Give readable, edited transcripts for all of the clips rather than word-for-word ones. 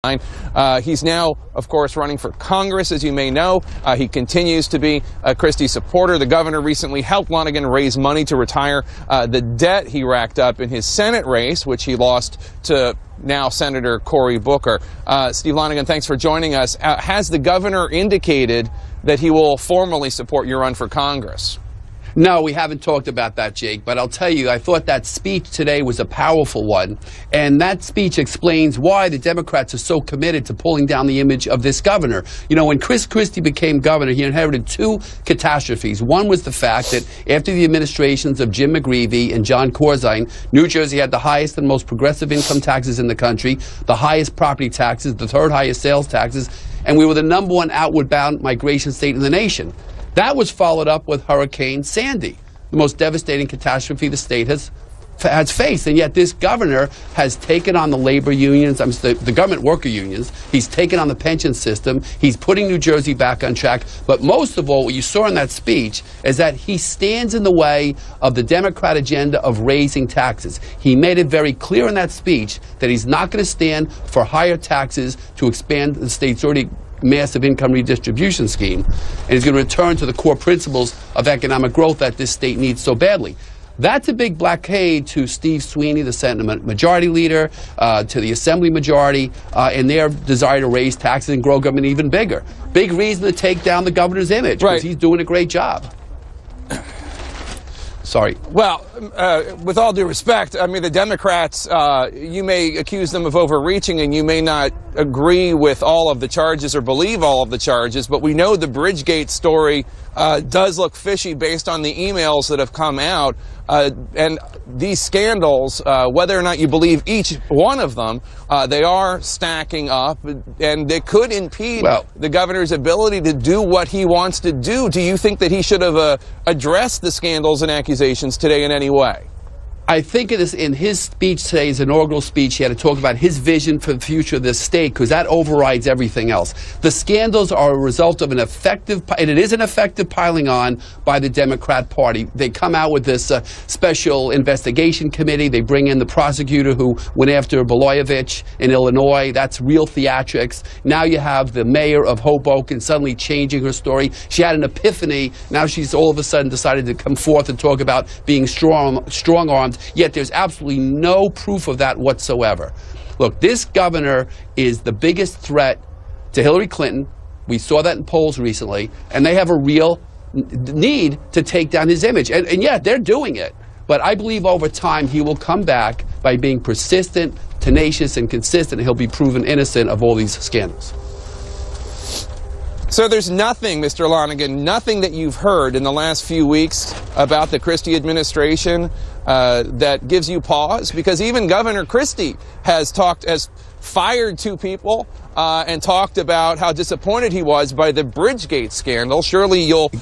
He's now, of course, running for Congress, as you may know. He continues to be a Christie supporter. The governor recently helped Lonegan raise money to retire the debt he racked up in his Senate race, which he lost to now Senator Cory Booker. Steve Lonegan, thanks for joining us. Has the governor indicated that he will formally support your run for Congress? No, we haven't talked about that, Jake, but I'll tell you, I thought that speech today was a powerful one, and that speech explains why the Democrats are so committed to pulling down the image of this governor. You know, when Chris Christie became governor, he inherited two catastrophes. One was the fact that after the administrations of Jim McGreevey and John Corzine, New Jersey had the highest and most progressive income taxes in the country, the highest property taxes, the third highest sales taxes, and we were the #1 outward-bound migration state in the nation. That was followed up with Hurricane Sandy, the most devastating catastrophe the state has faced. And yet this governor has taken on the labor unions, the government worker unions. He's taken on the pension system. He's putting New Jersey back on track. But most of all, what you saw in that speech is that he stands in the way of the Democrat agenda of raising taxes. He made it very clear in that speech that he's not going to stand for higher taxes to expand the state's already massive income redistribution scheme, and is going to return to the core principles of economic growth that this state needs so badly. That's a big blockade to Steve Sweeney, the Senate Majority Leader, to the Assembly Majority, and their desire to raise taxes and grow government even bigger. Big reason to take down the governor's image, because he's doing a great job. Sorry. Well, with all due respect, I mean, the Democrats, you may accuse them of overreaching and you may not agree with all of the charges or believe all of the charges, but we know the Bridgegate story does look fishy based on the emails that have come out. And these scandals, whether or not you believe each one of them, they are stacking up, and they could impede the governor's ability to do what he wants to do. Do you think that he should have addressed the scandals and accusations today in any way? I think it is in his speech today, his inaugural speech, he had to talk about his vision for the future of this state, because that overrides everything else. The scandals are a result of an effective, and it is an effective piling on by the Democrat Party. They come out with this special investigation committee. They bring in the prosecutor who went after Blagojevich in Illinois. That's real theatrics. Now you have the mayor of Hoboken suddenly changing her story. She had an epiphany. Now she's all of a sudden decided to come forth and talk about being strong-armed. Yet there's absolutely no proof of that whatsoever. Look, this governor is the biggest threat to Hillary Clinton. We saw that in polls recently, and they have a real need to take down his image. And yeah, they're doing it. But I believe over time he will come back by being persistent, tenacious, and consistent, and he'll be proven innocent of all these scandals. So there's nothing, Mr. Lonegan, nothing that you've heard in the last few weeks about the Christie administration that gives you pause? Because even Governor Christie has fired two people and talked about how disappointed he was by the Bridgegate scandal. Surely you'll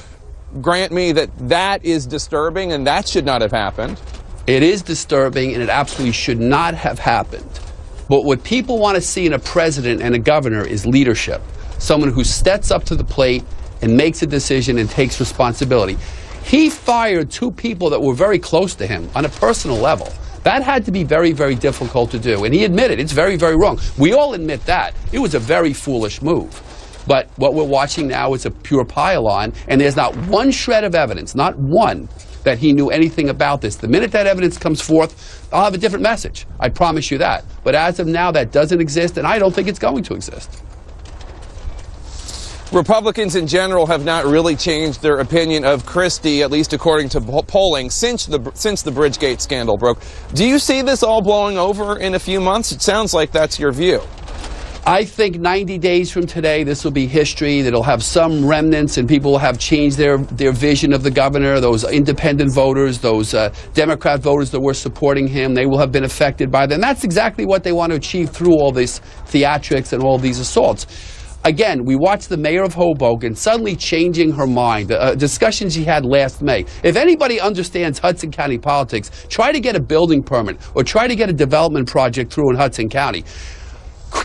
grant me that that is disturbing and that should not have happened. It is disturbing and it absolutely should not have happened. But what people want to see in a president and a governor is leadership. Someone who steps up to the plate and makes a decision and takes responsibility. He fired two people that were very close to him on a personal level. That had to be very, very difficult to do. And he admitted it's very, very wrong. We all admit that. It was a very foolish move. But what we're watching now is a pure pile-on, and there's not one shred of evidence, not one, that he knew anything about this. The minute that evidence comes forth, I'll have a different message. I promise you that. But as of now, that doesn't exist, and I don't think it's going to exist. Republicans in general have not really changed their opinion of Christie, at least according to polling, since the Bridgegate scandal broke. Do you see this all blowing over in a few months? It sounds like that's your view. I think 90 days from today, this will be history. That'll have some remnants, and people will have changed their vision of the governor. Those independent voters, those Democrat voters that were supporting him, they will have been affected by that. And that's exactly what they want to achieve through all this theatrics and all these assaults. Again, we watched the mayor of Hoboken suddenly changing her mind, a discussion she had last May. If anybody understands Hudson County politics, try to get a building permit or try to get a development project through in Hudson County.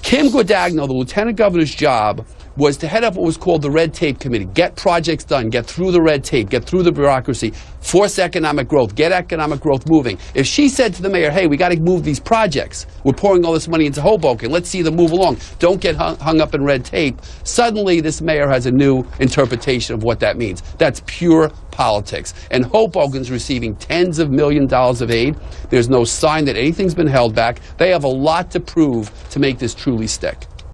Kim Guadagno, the lieutenant governor's job, was to head up what was called the Red Tape Committee. Get projects done, get through the red tape, get through the bureaucracy, force economic growth, get economic growth moving. If she said to the mayor, hey, we got to move these projects, we're pouring all this money into Hoboken, let's see them move along, don't get hung up in red tape, suddenly this mayor has a new interpretation of what that means. That's pure politics. And Hoboken's receiving tens of millions of aid. There's no sign that anything's been held back. They have a lot to prove to make this truly stick.